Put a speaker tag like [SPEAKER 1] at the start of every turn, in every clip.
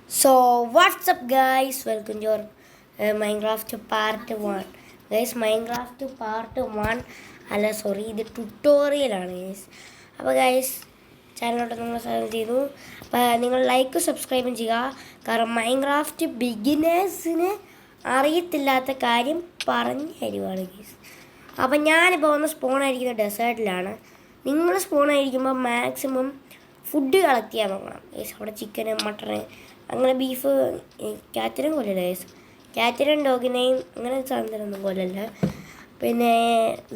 [SPEAKER 1] So what's up guys? Welcome to your Minecraft part 1. Guys, Minecraft part 1 അല്ല sorry ഇത് ട്യൂട്ടോറിയലാണ് guys. അപ്പോൾ guys ചാനലോട്ട് നിങ്ങൾ subscribe ചെയ്തു. അപ്പോൾ നിങ്ങൾ ലൈക്ക് സബ്സ്ക്രൈബും ചെയ്യുക. കാരണം മൈൻക്രാഫ്റ്റ് ബിഗിനേഴ്സിന് അറിയത്തില്ലാത്ത കാര്യം പറഞ്ഞു തരുവാണ് ഗൈസ്. അപ്പം ഞാനിപ്പോൾ വന്ന് സ്പോണായിരിക്കുന്ന ഡെസേർട്ടിലാണ്. നിങ്ങൾ സ്പോണായിരിക്കുമ്പോൾ മാക്സിമം ഫുഡ് കളക്ട് ചെയ്യാൻ നോക്കണം ഗൈസ്. അവിടെ ചിക്കന് മട്ടണ് അങ്ങനെ ബീഫ് ക്യാറ്റിനും കൊല്ലല്ല ഗൈസ്. ക്യാറ്റിനും ഡോഗിനെയും അങ്ങനെ സാധനത്തിനൊന്നും കൊല്ലല്ല. പിന്നെ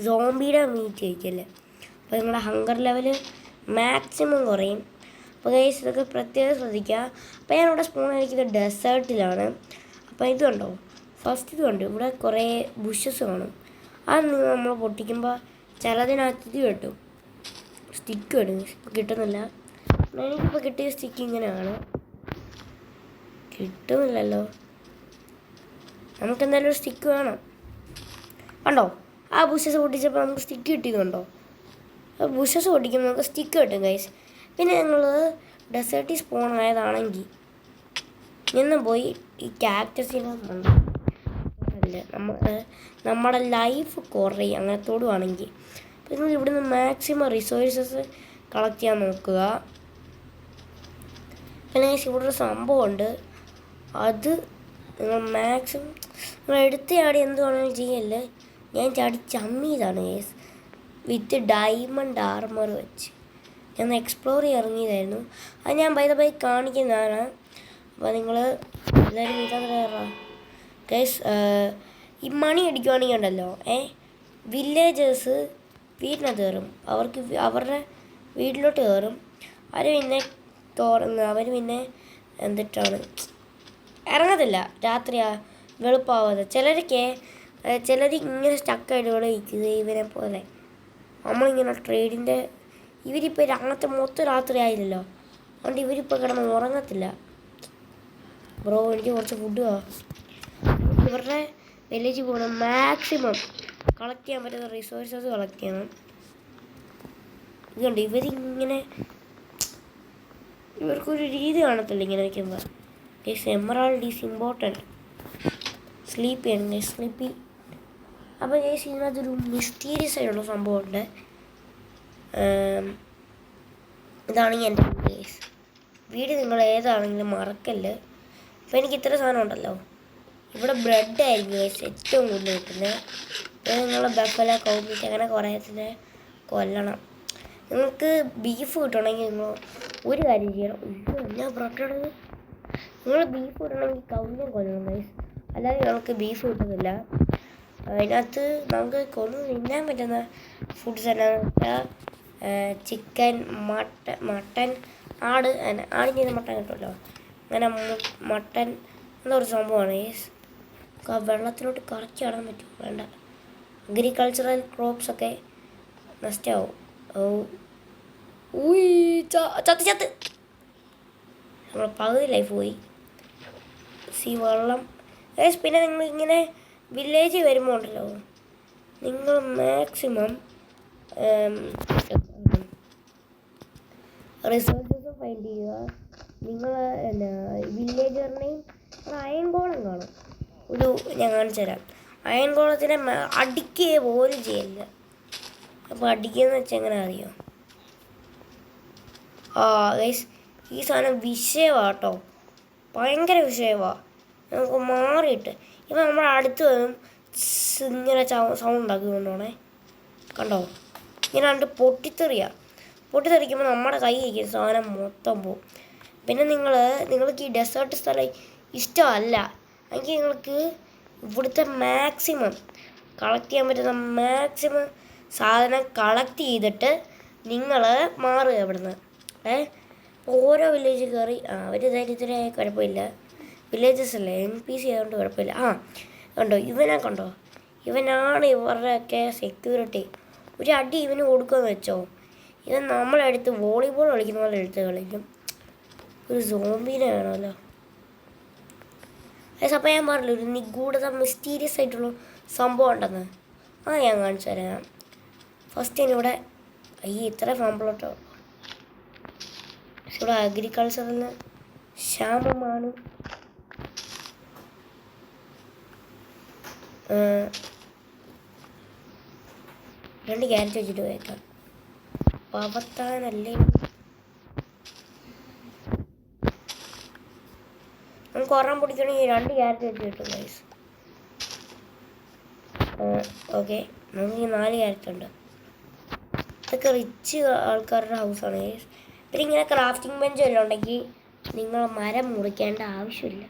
[SPEAKER 1] സോംബിയുടെ മീറ്റ് കഴിക്കല്ലേ. അപ്പോൾ നിങ്ങളുടെ ഹങ്കർ ലെവൽ മാക്സിമം കുറയും. അപ്പോൾ ഗൈസ് ഇതൊക്കെ പ്രത്യേകം ശ്രദ്ധിക്കുക. അപ്പോൾ ഞാനിവിടെ സ്പൂൺ കഴിക്കുന്നത് ഡെസേർട്ടിലാണ്. അപ്പോൾ ഇത് കണ്ടോ, ഫസ്റ്റ് ഇത് കണ്ടു ഇവിടെ കുറേ ബുഷസ് കാണും. അത് നമ്മൾ പൊട്ടിക്കുമ്പോൾ ചിലതിനകത്ത് ഇത് കിട്ടും, സ്റ്റിക്ക് കിട്ടും. കിട്ടുന്നില്ല, എനിക്കിപ്പോൾ കിട്ടിയ സ്റ്റിക്ക് ഇങ്ങനെയാണ്. കിട്ടുന്നില്ലല്ലോ, നമുക്കെന്തായാലും ഒരു സ്റ്റിക്ക് വേണം. കണ്ടോ, ആ ബുഷസ് പൊട്ടിച്ചപ്പോൾ നമുക്ക് സ്റ്റിക്ക് കിട്ടിയതുണ്ടോ. ആ ബുഷസ് പൊട്ടിക്കുമ്പോൾ നമുക്ക് സ്റ്റിക്ക് കിട്ടും ഗൈസ്. പിന്നെ ഞങ്ങൾ ഡെസേർട്ടിൽ സ്പോൺ ആയതാണെങ്കിൽ നിന്ന് പോയി ഈ ക്യാക്ടസിനെ അല്ലേ നമ്മുടെ ലൈഫ് കുറയും അങ്ങനെ തൊടുവാണെങ്കിൽ. അപ്പോൾ നിങ്ങൾ ഇവിടുന്ന് മാക്സിമം റിസോഴ്സസ് കളക്ട് ചെയ്യാൻ നോക്കുക. പിന്നെ ഇവിടെ ഒരു സംഭവമുണ്ട്, അത് നിങ്ങൾ മാക്സിമം നിങ്ങൾ എടുത്ത് ചാടി എന്ത് വേണമെങ്കിലും ചെയ്യല്ലേ. ഞാൻ ചാടി ചമ്മിയതാണ് ഗൈസ്, വിത്ത് ഡയമണ്ട് ആർമർ വെച്ച് ഞാൻ എക്സ്പ്ലോർ ചെയ്ത് ഇറങ്ങിയതായിരുന്നു. അത് ഞാൻ ബൈ കാണിക്കുന്നതാണ്. അപ്പോൾ നിങ്ങൾ എല്ലാവരും ഇതാ ഗൈസ്, ഈ മണി അടിക്കുവാണെങ്കിൽ ഉണ്ടല്ലോ വില്ലേജേഴ്സ് വീടിനകത്ത് കയറും. അവരുടെ വീട്ടിലോട്ട് കയറും. അവർ പിന്നെ അവർ പിന്നെ എന്നിട്ടാണ് ഇറങ്ങത്തില്ല രാത്രി വെളുപ്പാവാതെ. ചിലർ ഇങ്ങനെ സ്റ്റക്കായിട്ട് ഇവിടെ ഇരിക്കുക ഇവനെ പോലെ. നമ്മളിങ്ങനെ ട്രേഡിൻ്റെ ഇവരിപ്പോൾ രാത്രി മൊത്തം രാത്രി ആയില്ലല്ലോ, അതുകൊണ്ട് ഇവരിപ്പോൾ കിടന്ന് ഉറങ്ങത്തില്ല. ബ്രോ എനിക്ക് കുറച്ച് ഫുഡ് ഇവരുടെ വില്ലേജിൽ പോകണം. മാക്സിമം കളക്ട് ചെയ്യാൻ പറ്റുന്ന റിസോഴ്സസ് കളക്ട് ചെയ്യണം. ഇതുകൊണ്ട് ഇവർക്കൊരു രീതി കാണത്തില്ല ഇങ്ങനെ വയ്ക്കുമ്പോൾ. Emerald is important. സ്ലീപ്പ് ചെയ്യണം, സ്ലീപ്പി. അപ്പോൾ ഗൈസ് ഇതിനകത്തൊരു മിസ്റ്റീരിയസ് ആയിട്ടുള്ള സംഭവമുണ്ട്. ഇതാണെങ്കിൽ എൻ്റെ ഗൈസ് വീട് നിങ്ങൾ ഏതാണെങ്കിലും മറക്കല്ല്. അപ്പോൾ എനിക്ക് ഇത്ര സാധനം ഉണ്ടല്ലോ. ഇവിടെ ബ്രെഡ് ആയിരിക്കും ഗൈസ് ഏറ്റവും കൂടുതൽ കിട്ടുന്നത്. പിന്നെ നിങ്ങൾ ബഫല കൗമീറ്റ് അങ്ങനെ കുറേത്തിനെ കൊല്ലണം. നിങ്ങൾക്ക് ബീഫ് കിട്ടണമെങ്കിൽ നിങ്ങൾ ഒരു കാര്യം ചെയ്യണം. എന്നാ ബ്രെഡാണ്, നിങ്ങൾ ബീഫ് കിട്ടണമെങ്കിൽ കൗമിനെ കൊല്ലണം ഗൈസ്, അല്ലാതെ നമുക്ക് ബീഫ് കിട്ടുന്നില്ല. അതിനകത്ത് നമുക്ക് കൊന്നു തിന്നാൻ പറ്റുന്ന ഫുഡ്സ് എന്നാന്ന് വെച്ചാൽ ചിക്കൻ, മട്ടൻ, ആടിൻ്റെ മട്ടൻ കിട്ടുമല്ലോ, അങ്ങനെ മട്ടൻ എന്നൊരു സംഭവമാണ് ഗൈസ്. വെള്ളത്തിലോട്ട് കറക്കി ആടാൻ പറ്റും, വേണ്ട. അഗ്രികൾച്ചറൽ ക്രോപ്സൊക്കെ നഷ്ടമാവും. ചത്ത് നമ്മൾ പകുതി ലൈഫ് പോയി. വെള്ളം ഗൈസ്. പിന്നെ നിങ്ങൾ ഇങ്ങനെ വില്ലേജിൽ വരുമ്പോൾ ഉണ്ടല്ലോ, നിങ്ങൾ മാക്സിമം റിസോഴ്സസ് ഫൈൻഡ് ചെയ്യുക. നിങ്ങൾ വില്ലേജറിനെയും അയൺ ഗോളം കാണും. ഞാൻ കാണിച്ചു തരാം. അയൺ ഗോളത്തിനെ അടിക്കുക പോലും ചെയ്യില്ല. അപ്പോൾ അടിക്കുകയെന്ന് വെച്ചാൽ എങ്ങനെ അറിയാം? ഗൈസ് ഈ സാധനം വിഷയമാണ് കേട്ടോ, ഭയങ്കര വിഷയമാണ്. നമുക്ക് മാറിയിട്ട് ഇപ്പം നമ്മുടെ അടുത്ത് വരും ഇങ്ങനെ സൗണ്ട് ഉണ്ടാക്കിക്കൊണ്ടോണേ. കണ്ടോ, ഇങ്ങനെ കണ്ട് പൊട്ടിത്തെറിക്കുമ്പോൾ നമ്മുടെ കൈ ഇരിക്കുന്ന സാധനം മൊത്തം പോവും. പിന്നെ നിങ്ങൾക്ക് ഈ ഡെസേർട്ട് സ്ഥലം ഇഷ്ടമല്ല എങ്കിൽ നിങ്ങൾക്ക് ഇവിടുത്തെ മാക്സിമം കളക്ട് ചെയ്യാൻ പറ്റുന്ന മാക്സിമം സാധനം കളക്ട് ചെയ്തിട്ട് നിങ്ങൾ മാറുക ഇവിടുന്ന്. ഓരോ വില്ലേജിൽ കയറി അവർ ധൈര്യത്തിലായ കുഴപ്പമില്ല. വില്ലേജസ് അല്ലേ, NPC ആയതുകൊണ്ട് കുഴപ്പമില്ല. കണ്ടോ, കണ്ടോ, ഇവനാണ് ഇവരുടെയൊക്കെ സെക്യൂരിറ്റി. ഒരു അടി ഇവന് കൊടുക്കുമെന്ന് വെച്ചോ, ഇവൻ നമ്മളെടുത്ത് വോളിബോൾ കളിക്കുന്ന പോലെ എടുത്ത് കളിക്കും. ഒരു സോംബീനെ വേണമല്ലോ. അപ്പോൾ ഞാൻ പറഞ്ഞില്ല ഒരു നിഗൂഢത മിസ്റ്റീരിയസ് ആയിട്ടുള്ള സംഭവം ഉണ്ടെന്ന്. ഞാൻ കാണിച്ചു തരാം. ഫസ്റ്റ് ഞാനിവിടെ ഇത്ര സാമ്പിളോട്ടോ ഇവിടെ അഗ്രികൾച്ചറിൽ ക്ഷാമമാണ്. രണ്ട് ക്യാരറ്റ് വെച്ചിട്ട് പോയേക്കാം. പാവത്താനല്ലേ നമുക്ക് ഒരെണ്ണം പിടിക്കണമെങ്കിൽ 2 ക്യാരറ്റ് വെച്ച് കിട്ടും ഗൈസ്. ഓക്കെ, നമുക്ക് 4 ക്യാരറ്റ് ഉണ്ട്. ഇതൊക്കെ റിച്ച് ആൾക്കാരുടെ ഹൗസാണ് ഗൈസ്. പിന്നെ ഇങ്ങനെ ക്രാഫ്റ്റിംഗ് ബെഞ്ച് എല്ലാം ഉണ്ടെങ്കിൽ നിങ്ങൾ മരം മുറിക്കേണ്ട ആവശ്യമില്ല.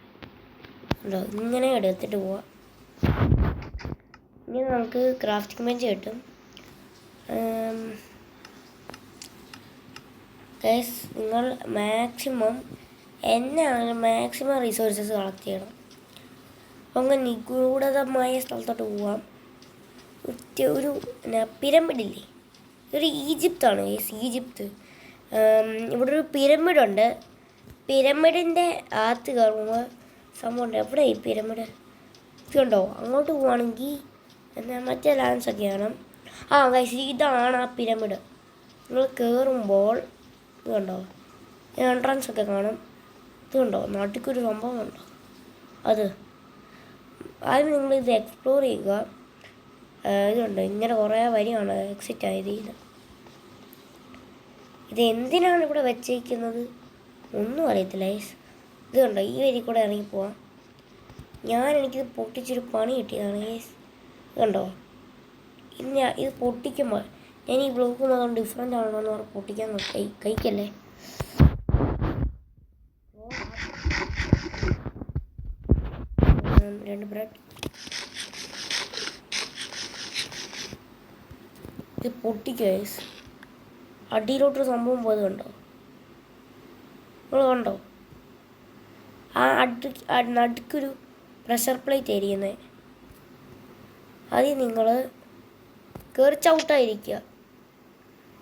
[SPEAKER 1] ഉണ്ടോ, ഇങ്ങനെ എടുത്തിട്ട് പോവാം. ഇങ്ങനെ നമുക്ക് ക്രാഫ്റ്റിംഗ് ബെഞ്ച് കിട്ടും. ഗൈസ്, നിങ്ങൾ മാക്സിമം മാക്സിമം റിസോഴ്സസ് കളക്ട് ചെയ്യണം. അപ്പം അങ്ങനെ നിഗൂഢമായ സ്ഥലത്തോട്ട് പോവാം. ഒരു പിരമിഡില്ലേ, ഒരു ഈജിപ്താണ് ഗൈസ്, ഈജിപ്ത്. ഇവിടെ ഒരു പിരമിഡുണ്ട്. പിരമിഡിൻ്റെ അകത്ത് കയറുമ്പോൾ സംഭവമുണ്ട്. എവിടെ ഈ പിരമിഡ് ഉണ്ടോ? അങ്ങോട്ട് പോവുകയാണെങ്കിൽ മറ്റേ ലാൻഡ്സൊക്കെ കാണാം. ഗൈസ്, ഇതാണ് ആ പിരമിഡ്. നിങ്ങൾ കയറുമ്പോൾ ഇത് കണ്ടോ, എൻട്രൻസ് ഒക്കെ കാണും. ഇത് കണ്ടോ, നാട്ടിലൊരു സംഭവം ഉണ്ടോ? അത് ആദ്യം നിങ്ങളിത് എക്സ്പ്ലോർ ചെയ്യുക. ഇതുണ്ട്, ഇങ്ങനെ കുറേ വരിയാണ് എക്സിറ്റ് ആയത്. ഇത് എന്തിനാണ് ഇവിടെ വെച്ചേക്കുന്നത് ഒന്നും അറിയത്തില്ല ഗൈസ്. ഇത് കണ്ടോ, ഈ വരി കൂടെ ഇറങ്ങിപ്പോവാം. എനിക്കിത് പൊട്ടിച്ചൊരു പണി കിട്ടിയതാണ് ഗൈസ്. കണ്ടോ, ഇത് പൊട്ടിക്കുമ്പോൾ ഞാൻ ഈ ബ്ലോക്ക് അതുകൊണ്ട് ഡിഫറെൻ്റ് ആണോ എന്ന് പറഞ്ഞ് പൊട്ടിക്കാൻ കഴിക്കല്ലേ. രണ്ട് ബ്രെഡ് ഇത് പൊട്ടിക്കുക ഗൈസ്. അടിയിലോട്ടൊരു സംഭവം പോയത് കണ്ടോ? നിങ്ങൾ കണ്ടോ? നടുക്കൊരു പ്രഷർ പ്ലേറ്റ് എരിയുന്നത്. അതിൽ നിങ്ങൾ കയറി ചവിട്ടായിരിക്കുക.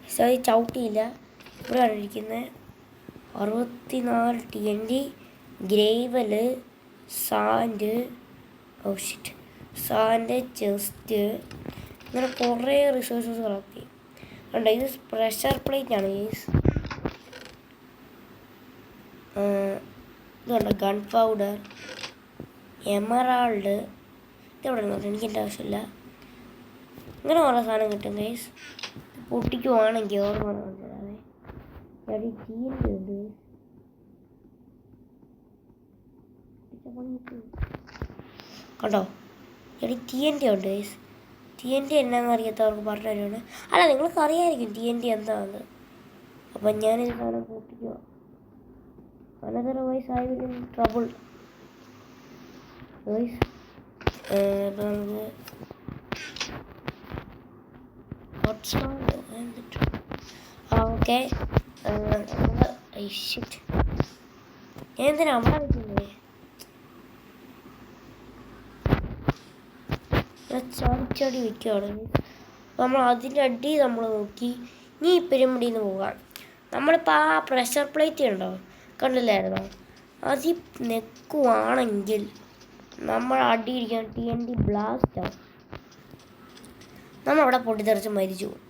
[SPEAKER 1] പക്ഷെ അത് ചവിട്ടിയില്ല. ഇവിടെയാണ് ഇരിക്കുന്നത് 64 TNT, ഗ്രേവല്, സാൻഡ്, ചെസ്റ്റ്, ഇങ്ങനെ കുറേ റിസോഴ്സസ് കളക്ട് ചെയ്യും. കണ്ടോ, ഇത് പ്രഷർ പ്ലേറ്റ് ആണ് ഗൈസ്. ഇത് കണ്ടോ, ഗൺ പൗഡർ, എമറാൾഡ്. ഇതെവിടെ നിന്നോ എനിക്കെൻ്റെ ആവശ്യമില്ല. ഇങ്ങനെ കുറേ സാധനം കിട്ടും ഗൈസ്. പൊട്ടിക്കുവാണെങ്കിൽ ഓർമ്മ മനസ്സിലാവേ. TNT ഉണ്ട്. കണ്ടോ, TNT ഉണ്ട് ഗൈസ്. TNT എന്നാന്ന് അറിയാത്തവർക്ക് പറഞ്ഞു തരുവാണ്. അല്ല, നിങ്ങൾക്ക് അറിയാമായിരിക്കും TNT എന്താണെന്ന്. അപ്പം ഞാനിത് സാധനം പൊട്ടിക്കുക. Otherwise I will in trouble guys. ഇപ്പം നമുക്ക് ഓക്കെ. ഞാൻ എന്തിനാ അവിടെ വയ്ക്കുന്നത്? ചാടിച്ചാടി വയ്ക്കുകയാണ്. നമ്മൾ അതിൻ്റെ അടി നമ്മൾ നോക്കി ഇനി ഈ പിരമിഡിൽ നിന്ന് പോകാം. നമ്മളിപ്പോൾ ആ പ്രഷർ പ്ലേറ്റ് ഉണ്ടോ, കണ്ടില്ലായിരുന്നോ? അതിൽ നിൽക്കുവാണെങ്കിൽ നമ്മൾ അടിയിരിക്കാൻ TNT ബ്ലാസ്റ്റ് ആവും. നമ്മളവിടെ പൊട്ടിത്തെറിച്ച് മരിച്ചു പോകും.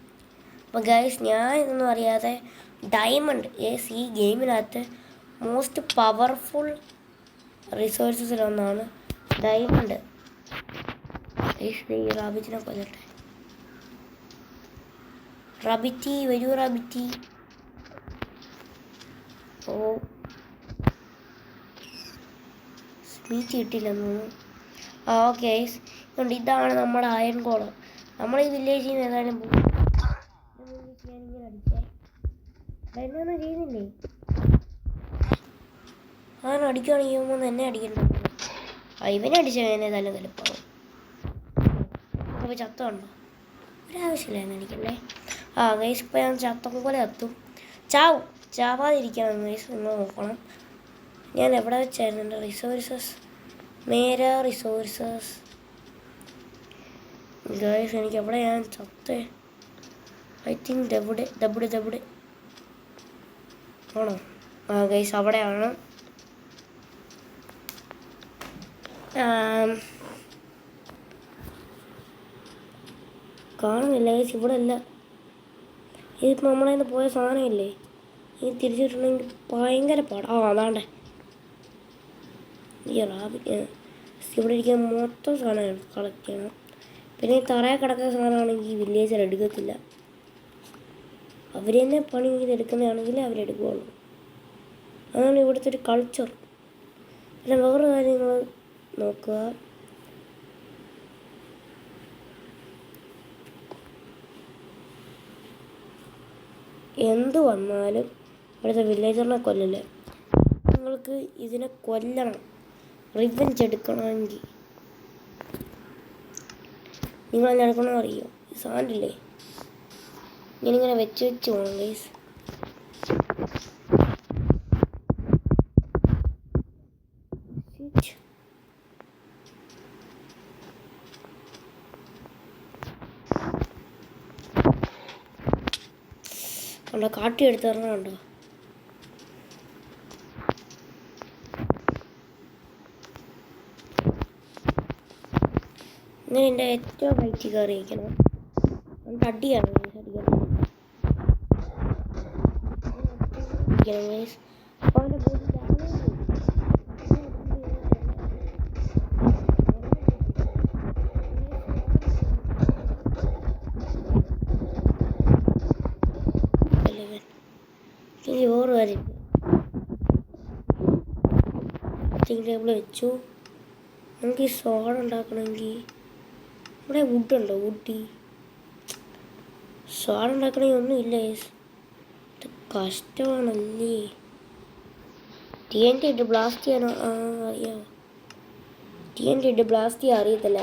[SPEAKER 1] അപ്പോൾ ഗൈസ്, ഞാൻ ഇതൊന്നും അറിയാതെ ഡയമണ്ട് ഈ ഗെയിമിനകത്ത് മോസ്റ്റ് പവർഫുൾ റിസോഴ്സസിലൊന്നാണ് ഡയമണ്ട്. ഈ റാബിറ്റിനെ കൊല്ലട്ടെ. റാബിറ്റി വരൂ, റാബിറ്റി. ഓ, മീറ്റ് കിട്ടില്ലെന്ന് തോന്നുന്നു. ഓക്കെ ഗൈസ്, അതുകൊണ്ട് ഇതാണ് നമ്മുടെ അയൺ കോളം. നമ്മൾ ഈ വില്ലേജിൽ നിന്ന് ഏതായാലും ഞാനിങ്ങനെ അടിച്ചേ. എന്നാന്നും ചെയ്യുന്നില്ലേ? അങ്ങനെ അടിക്കുകയാണെങ്കിൽ എന്നെ അടിക്കണ്ട. ഇവനെ അടിച്ച ഏതായാലും കലിപ്പാവും. അപ്പോൾ ചത്തമുണ്ടോ? ഒരാവശ്യമില്ലായിരുന്നു അടിക്കല്ലേ. ഗൈസ്, ഇപ്പോൾ ഞാൻ ചത്തം പോലെ കത്തും. ചാവാതിരിക്കണം ഗൈസ്, നിങ്ങൾ നോക്കണം. ഞാൻ എവിടെ വെച്ചായിരുന്നു എൻ്റെ റിസോഴ്സസ്? റിസോഴ്സസ് ഗൈസ്, എനിക്ക് എവിടെ ഞാൻ ചത്തേ? ഐ തിങ്ക് ദവിടെ ആണോ? ഗൈസ്, അവിടെയാണ്. കാണുന്നില്ല ഗൈസ്, ഇവിടെ അല്ല. ഇതിപ്പോൾ നമ്മളതിന് പോയ സാധനമില്ലേ, ഇത് തിരിച്ചിട്ടുണ്ടെങ്കിൽ ഭയങ്കര പാടാ. അതാണ്ടേ ഈ ഇവിടെ ഇരിക്കുന്ന മൊത്തം സാധനം കളക്ട് ചെയ്യണം. പിന്നെ ഈ തറയിൽ കിടക്കുന്ന സാധനമാണെങ്കിൽ ഈ വില്ലേജർ എടുക്കത്തില്ല. അവർ തന്നെ പണി എടുക്കുന്നതാണെങ്കിൽ അവരെടുക്കുകയുള്ളൂ. അതാണ് ഇവിടുത്തെ ഒരു കൾച്ചർ. പിന്നെ വേറെ കാര്യങ്ങൾ നോക്കുക. എന്ത് വന്നാലും ഇവിടുത്തെ വില്ലേജറിനെ കൊല്ലല്ലേ. നിങ്ങൾക്ക് ഇതിനെ കൊല്ലണം, റിവെഞ്ച് എടുക്കണമെങ്കിൽ നിങ്ങൾ എന്നെ എടുക്കണമെന്ന് അറിയോ? ഈ സാധനമില്ലേ ഞാനിങ്ങനെ വെച്ച് പോകണം ഗൈസ്. കണ്ടോ കാട്ടി എടുത്തിറങ്ങുന്നുണ്ടോ? ഇങ്ങനെ എൻ്റെ ഏറ്റവും ഹൈറ്റ് കയറിയിരിക്കണം. എന്നിട്ട് അടിയാണ് അടിക്കണം. അപ്പോൾ അവൻ്റെ ബോഡി ഓറ് വരും. ടേബിൾ വെച്ചു. നമുക്ക് ഈ സോഡ ഉണ്ടാക്കണമെങ്കിൽ ഇവിടെ വുഡുണ്ടോ? വുഡി സോഡ ഉണ്ടാക്കണമെങ്കിൽ ഒന്നുമില്ല. ഇത് കഷ്ടമാണല്ലേ. TNT ഇട്ട് ബ്ലാസ്റ്റ് ചെയ്യാനോ? അറിയാമോ? TNT ഇട്ട് ബ്ലാസ്റ്റ് ചെയ്യാൻ അറിയത്തില്ല.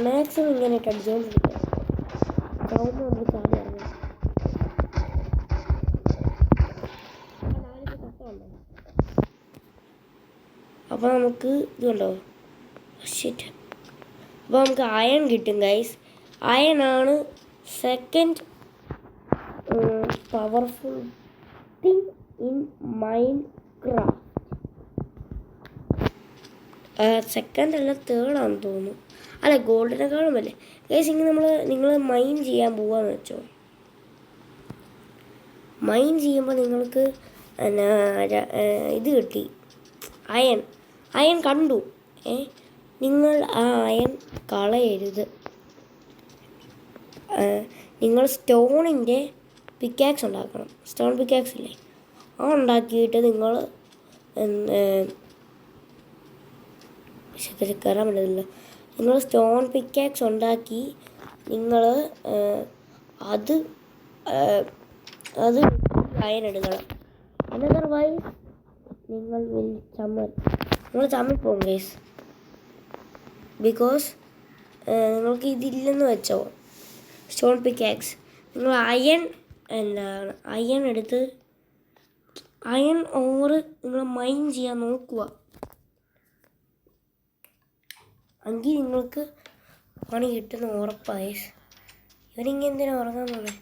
[SPEAKER 1] മാക്സിമം ഇങ്ങനെ ഇട്ട് അടിച്ചുകൊണ്ടിരിക്കുക. അപ്പോൾ നമുക്ക് ഇതുണ്ടോ? ഷിറ്റ്. അപ്പോൾ നമുക്ക് അയൺ കിട്ടും ഗൈസ്. അയണാണ് second powerful thing in Minecraft. Second അല്ല തേർഡാണെന്ന് തോന്നുന്നു. അല്ല ഗോൾഡിനെക്കാളും അല്ലേ ഗൈസ്. ഇങ്ങനെ നിങ്ങൾ മൈൻ ചെയ്യാൻ പോവാന്ന് വെച്ചോ. മൈൻ ചെയ്യുമ്പോൾ നിങ്ങൾക്ക് ഇത് കിട്ടി, അയൺ കണ്ടു. നിങ്ങൾ ആ അയൺ കളയരുത്. നിങ്ങൾ സ്റ്റോണിൻ്റെ പിക്കാക്സ് ഉണ്ടാക്കണം. സ്റ്റോൺ പിക്കാക്സ് ഇല്ലേ, ആ ഉണ്ടാക്കിയിട്ട് നിങ്ങൾ കയറാൻ പറ്റത്തില്ല. നിങ്ങൾ സ്റ്റോൺ പിക്കാക്സ് ഉണ്ടാക്കി നിങ്ങൾ അത് അയൺ എടുക്കണം. അതർവൈസ് നിങ്ങൾ ചമ്മിപ്പോകും ഗൈസ്. ബിക്കോസ് നിങ്ങൾക്ക് ഇതില്ലെന്ന് വെച്ചോ സ്റ്റോൺ പിക്കാക്സ്. നിങ്ങൾ അയൺ എടുത്ത് അയൺ ഓറ് നിങ്ങൾ മൈൻ ചെയ്യാൻ നോക്കുക. എങ്കിൽ നിങ്ങൾക്ക് പണി കിട്ടുന്ന ഉറപ്പായി. ഇവനിങ്ങനെ എന്തിനാ ഉറങ്ങാൻ പോണേ?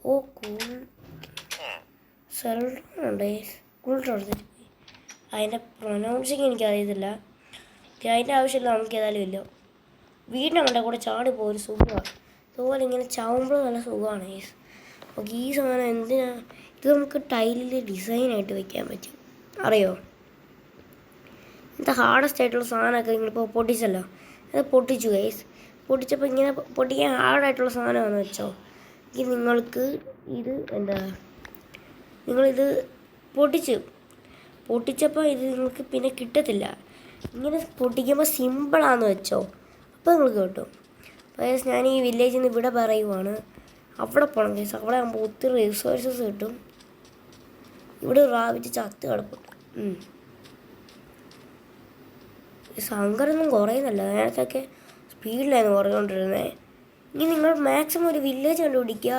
[SPEAKER 1] ഓ സെൽഡുണ്ട് കൂൾട്ടോട്. അതിൻ്റെ പ്രൊനൗൺസിങ് എനിക്കറിയത്തില്ല. അതിൻ്റെ ആവശ്യമില്ല, നമുക്ക് ഏതായാലും ഇല്ല. വീടിൻ്റെ അവിടെ കൂടെ ചാടിപ്പോൾ ഒരു സുഖമാണ്. അതുപോലെ ഇങ്ങനെ ചാവുമ്പോൾ നല്ല സുഖമാണ് ഗൈസ്. ഓക്കെ, ഈ സാധനം എന്തിനാ? ഇത് നമുക്ക് ടൈലിൽ ഡിസൈനായിട്ട് വയ്ക്കാൻ പറ്റും, അറിയോ? ഇന്നത്തെ ഹാർഡസ്റ്റ് ആയിട്ടുള്ള സാധനമൊക്കെ നിങ്ങളിപ്പോൾ പൊട്ടിച്ചല്ലോ. അത് പൊട്ടിച്ചു ഗൈസ്. പൊട്ടിച്ചപ്പോൾ ഇങ്ങനെ പൊട്ടിക്കാൻ ഹാർഡായിട്ടുള്ള സാധനമാണെന്ന് വെച്ചോ. എങ്കിൽ നിങ്ങൾക്ക് ഇത് നിങ്ങളിത് പൊട്ടിച്ചപ്പോൾ ഇത് നിങ്ങൾക്ക് പിന്നെ കിട്ടത്തില്ല. ഇങ്ങനെ പൊട്ടിക്കുമ്പോൾ സിമ്പിളാണെന്ന് വെച്ചോ, അപ്പോൾ നിങ്ങൾക്ക് കിട്ടും. അപ്പോൾ ഞാൻ ഈ വില്ലേജിൽ നിന്ന് ഇവിടെ പറയുവാണ്. അവിടെ പോകണം ഗൈസ്. അവിടെ ആകുമ്പോൾ ഒത്തിരി റിസോഴ്സസ് കിട്ടും. ഇവിടെ റാബിറ്റ് ചത്ത് കിടപ്പുണ്ട്. ശങ്കരൊന്നും കുറയുന്നില്ല. നേരത്തൊക്കെ സ്പീഡിലായിരുന്നു കുറഞ്ഞുകൊണ്ടിരുന്നത്. ഇനി നിങ്ങൾ മാക്സിമം ഒരു വില്ലേജ് കണ്ടുപിടിക്കുക,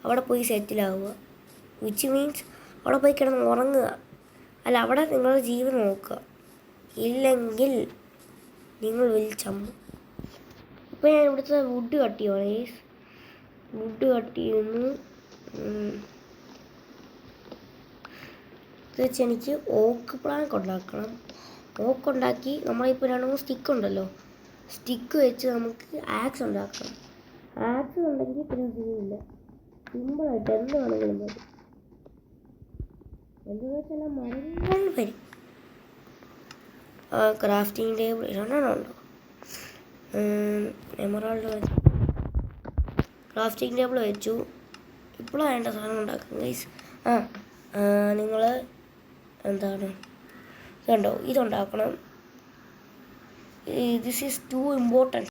[SPEAKER 1] അവിടെ പോയി സെറ്റിലാവുക. വിച്ച് മീൻസ് അവിടെ പോയി കിടന്ന് ഉറങ്ങുക. അല്ല, അവിടെ നിങ്ങളുടെ ജീവൻ നോക്കുക. ഇല്ലെങ്കിൽ നിങ്ങൾ വലിയ ചമ്മു. ഇപ്പോൾ ഞാൻ ഇവിടുത്തെ വുഡ് കട്ട് ചെയ്യുവാണ്. വുഡ് കട്ട് ചെയ്യുന്നു. ഇത് വെച്ച് എനിക്ക് ഓക്ക് പ്ലാങ്ക് ഉണ്ടാക്കണം. ഓക്ക് ഉണ്ടാക്കി നമ്മളിപ്പോൾ 2 സ്റ്റിക്ക് ഉണ്ടല്ലോ, സ്റ്റിക്ക് വെച്ച് നമുക്ക് ആക്സ് ഉണ്ടാക്കണം. ആക്സ് ഉണ്ടെങ്കിൽ പിന്നെ ഇതില്ല, സിമ്പിളായിട്ട് എന്ത് വേണമെങ്കിലും മതി. എന്താണെന്ന് വെച്ചാൽ മരങ്ങൾ വരും. ക്രാഫ്റ്റിംഗ് ടേബിൾ രണ്ടെണ്ണമുണ്ടോ? എമറാൾഡ് വെച്ചു, ക്രാഫ്റ്റിംഗ് ടേബിൾ വെച്ചു. ഇപ്പോഴാണ് വേണ്ട സാധനം ഉണ്ടാക്കും ഗൈസ്. നിങ്ങൾ എന്താണ് കണ്ടോ, ഇതുണ്ടാക്കണം. This is too important.